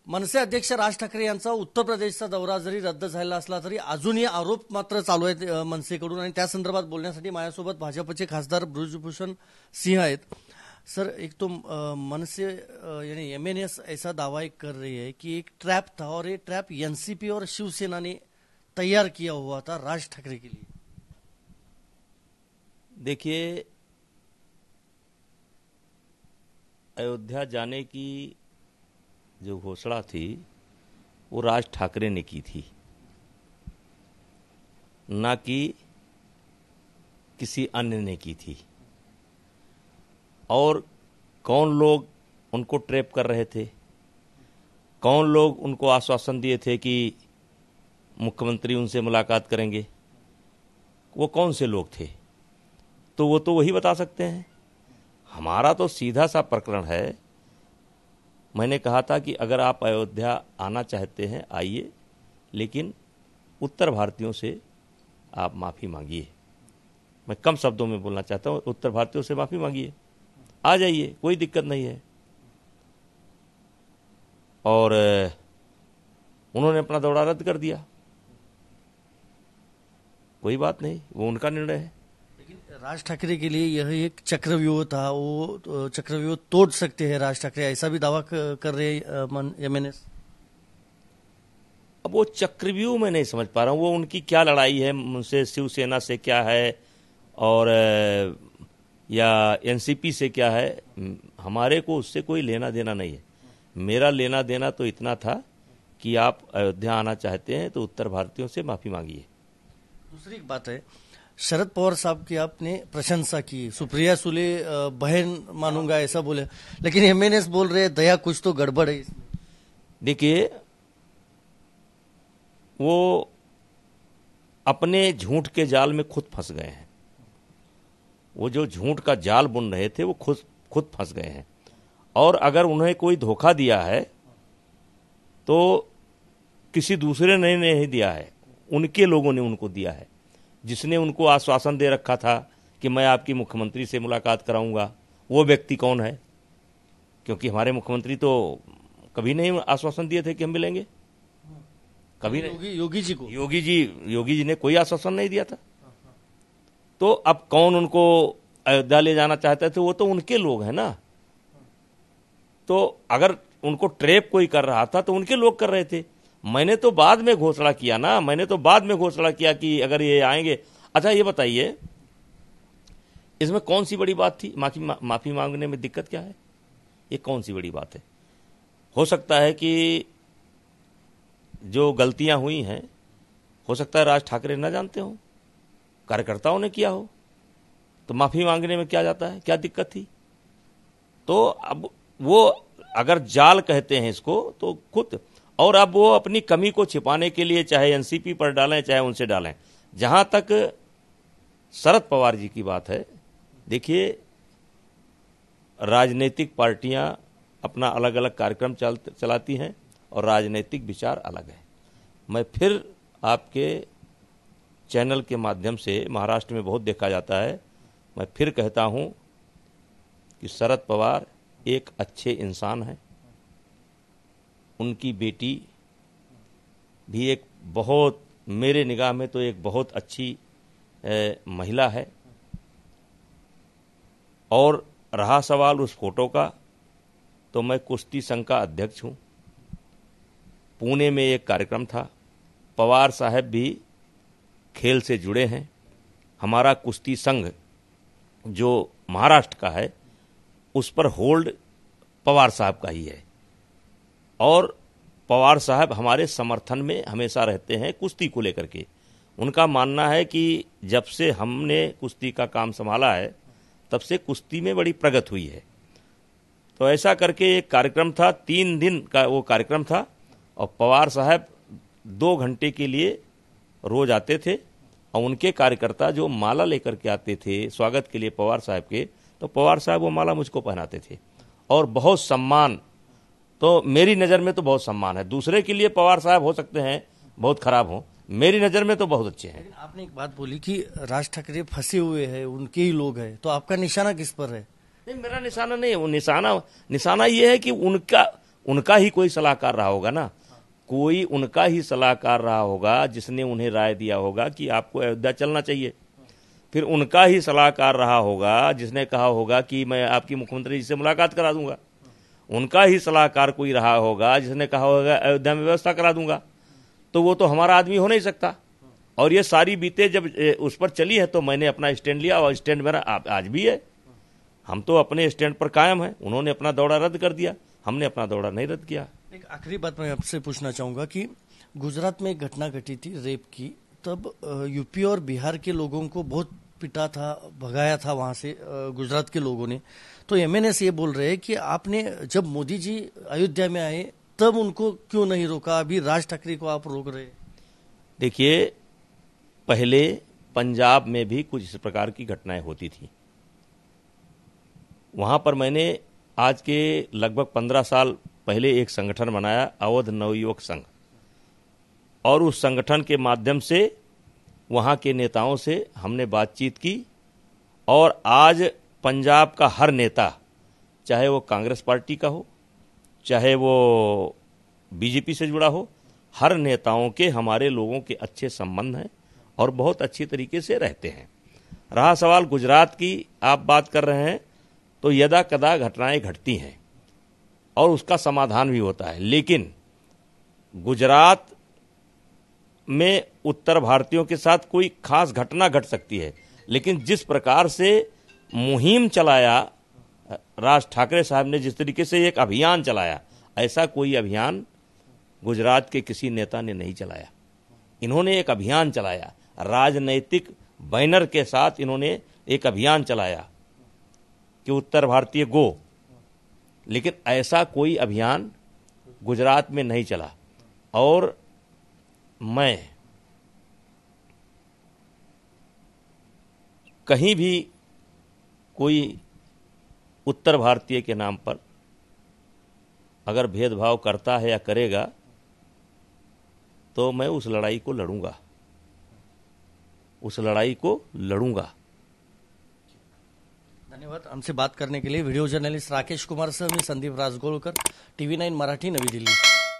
मनसे अध्यक्ष राज ठाकरे यांचा उत्तर प्रदेशचा दौरा जरी रद्द झालेला असला तरी अजूनही आरोप मात्र चालू आहेत मनसेकडून आणि त्या संदर्भात बोलण्यासाठी माझ्यासोबत भाजपचे खासदार बृजभूषण सिंह आहेत। सर, एक तो मनसे यानी एमएनएस ऐसा दावा एक कर रही है कि एक ट्रैप था और ये ट्रैप एनसीपी और शिवसेना ने तैयार किया हुआ था राज ठाकरे के लिए। देखिए, अयोध्या जाने की जो घोषणा थी वो राज ठाकरे ने की थी, ना कि किसी अन्य ने की थी। और कौन लोग उनको ट्रैप कर रहे थे, कौन लोग उनको आश्वासन दिए थे कि मुख्यमंत्री उनसे मुलाकात करेंगे, वो कौन से लोग थे, तो वो तो वही बता सकते हैं। हमारा तो सीधा सा प्रकरण है। मैंने कहा था कि अगर आप अयोध्या आना चाहते हैं आइए, लेकिन उत्तर भारतीयों से आप माफ़ी मांगिए। मैं कम शब्दों में बोलना चाहता हूँ, उत्तर भारतीयों से माफ़ी मांगिए, आ जाइए, कोई दिक्कत नहीं है। और उन्होंने अपना दौरा रद्द कर दिया, कोई बात नहीं, वो उनका निर्णय है। राज ठाकरे के लिए यह एक चक्रव्यूह था, वो चक्रव्यूह तोड़ सकते हैं राज ठाकरे, ऐसा भी दावा कर रहे हैं एमएनएस। अब वो चक्रव्यूह मैं नहीं समझ पा रहा हूँ, वो उनकी क्या लड़ाई है उनसे, शिवसेना से क्या है और या एनसीपी से क्या है। हमारे को उससे कोई लेना देना नहीं है। मेरा लेना देना तो इतना था कि आप अयोध्या आना चाहते हैं तो उत्तर भारतीयों से माफ़ी मांगिए। दूसरी एक बात है, शरद पवार साहब की आपने प्रशंसा की, सुप्रिया सुले बहन मानूंगा ऐसा बोले, लेकिन एमएनएस बोल रहे दया कुछ तो गड़बड़ है इसमें। देखिए, वो अपने झूठ के जाल में खुद फंस गए हैं। वो जो झूठ का जाल बुन रहे थे वो खुद फंस गए हैं। और अगर उन्हें कोई धोखा दिया है तो किसी दूसरे ने नहीं दिया है, उनके लोगों ने उनको दिया है। जिसने उनको आश्वासन दे रखा था कि मैं आपकी मुख्यमंत्री से मुलाकात कराऊंगा, वो व्यक्ति कौन है? क्योंकि हमारे मुख्यमंत्री तो कभी नहीं आश्वासन दिए थे कि हम मिलेंगे, कभी नहीं। योगी जी को, योगी जी ने कोई आश्वासन नहीं दिया था। तो अब कौन उनको अयोध्या ले जाना चाहते थे? वो तो उनके लोग हैं ना। तो अगर उनको ट्रैप कोई कर रहा था तो उनके लोग कर रहे थे। मैंने तो बाद में घोषणा किया ना, मैंने तो बाद में घोषणा किया कि अगर ये आएंगे। अच्छा, ये बताइए, इसमें कौन सी बड़ी बात थी? माफी मांगने में दिक्कत क्या है? ये कौन सी बड़ी बात है? हो सकता है कि जो गलतियां हुई हैं, हो सकता है राज ठाकरे न जानते हो, कार्यकर्ताओं ने किया हो, तो माफी मांगने में क्या जाता है, क्या दिक्कत थी? तो अब वो अगर जाल कहते हैं इसको तो खुद, और अब वो अपनी कमी को छिपाने के लिए चाहे एनसीपी पर डालें चाहे उनसे डालें। जहां तक शरद पवार जी की बात है, देखिए, राजनीतिक पार्टियां अपना अलग अलग कार्यक्रम चलाती हैं और राजनीतिक विचार अलग है। मैं फिर आपके चैनल के माध्यम से, महाराष्ट्र में बहुत देखा जाता है, मैं फिर कहता हूं कि शरद पवार एक अच्छे इंसान हैं। उनकी बेटी भी एक बहुत, मेरे निगाह में तो एक बहुत अच्छी महिला है। और रहा सवाल उस फोटो का, तो मैं कुश्ती संघ का अध्यक्ष हूं। पुणे में एक कार्यक्रम था, पवार साहब भी खेल से जुड़े हैं। हमारा कुश्ती संघ जो महाराष्ट्र का है, उस पर होल्ड पवार साहब का ही है। और पवार साहब हमारे समर्थन में हमेशा रहते हैं कुश्ती को लेकर के। उनका मानना है कि जब से हमने कुश्ती का काम संभाला है, तब से कुश्ती में बड़ी प्रगति हुई है। तो ऐसा करके एक कार्यक्रम था, 3 दिन का वो कार्यक्रम था, और पवार साहब 2 घंटे के लिए रोज आते थे। और उनके कार्यकर्ता जो माला लेकर के आते थे स्वागत के लिए पवार साहब के, तो पवार साहब वो माला मुझको पहनाते थे। और बहुत सम्मान, तो मेरी नज़र में तो बहुत सम्मान है। दूसरे के लिए पवार साहब हो सकते हैं बहुत खराब हो, मेरी नज़र में तो बहुत अच्छे हैं। आपने एक बात बोली कि राज ठाकरे फंसे हुए हैं, उनके ही लोग हैं, तो आपका निशाना किस पर है? नहीं, मेरा निशाना नहीं है वो। निशाना ये है कि उनका, उनका ही कोई सलाहकार रहा होगा ना, कोई उनका ही सलाहकार रहा होगा जिसने उन्हें राय दिया होगा कि आपको अयोध्या चलना चाहिए। फिर उनका ही सलाहकार रहा होगा जिसने कहा होगा कि मैं आपकी मुख्यमंत्री जी से मुलाकात करा दूंगा। उनका ही सलाहकार कोई रहा होगा जिसने कहा होगा अयोध्या में व्यवस्था करा दूंगा। तो वो तो हमारा आदमी हो नहीं सकता। और ये सारी बीतें जब उस पर चली है तो मैंने अपना स्टैंड लिया, और स्टैंड मेरा आज भी है। हम तो अपने स्टैंड पर कायम हैं। उन्होंने अपना दौरा रद्द कर दिया, हमने अपना दौरा नहीं रद्द किया। एक आखिरी बात मैं आपसे पूछना चाहूंगा कि गुजरात में एक घटना घटी थी रेप की, तब यूपी और बिहार के लोगों को बहुत पिटा था, भगाया था वहां से गुजरात के लोगों ने। तो एमएनएस ये बोल रहे हैं कि आपने जब मोदी जी अयोध्या में आए तब उनको क्यों नहीं रोका, अभी राज ठाकरे को आप रोक रहे? देखिए, पहले पंजाब में भी कुछ इस प्रकार की घटनाएं होती थी। वहां पर मैंने आज के लगभग 15 साल पहले एक संगठन बनाया, अवध नवयुवक संघ, और उस संगठन के माध्यम से वहां के नेताओं से हमने बातचीत की। और आज पंजाब का हर नेता, चाहे वो कांग्रेस पार्टी का हो, चाहे वो बीजेपी से जुड़ा हो, हर नेताओं के हमारे लोगों के अच्छे संबंध हैं और बहुत अच्छी तरीके से रहते हैं। रहा सवाल गुजरात की, आप बात कर रहे हैं, तो यदा कदा घटनाएं घटती हैं और उसका समाधान भी होता है। लेकिन गुजरात में उत्तर भारतीयों के साथ कोई खास घटना घट सकती है, लेकिन जिस प्रकार से मुहिम चलाया राज ठाकरे साहब ने, जिस तरीके से एक अभियान चलाया, ऐसा कोई अभियान गुजरात के किसी नेता ने नहीं चलाया। इन्होंने एक अभियान चलाया, राजनैतिक बैनर के साथ इन्होंने एक अभियान चलाया कि उत्तर भारतीय गो, लेकिन ऐसा कोई अभियान गुजरात में नहीं चला। और मैं कहीं भी कोई उत्तर भारतीय के नाम पर अगर भेदभाव करता है या करेगा तो मैं उस लड़ाई को लड़ूंगा, उस लड़ाई को लड़ूंगा। धन्यवाद हमसे बात करने के लिए। वीडियो जर्नलिस्ट राकेश कुमार सह मी संदीप राजगोळकर, TV9 मराठी, नवी दिल्ली।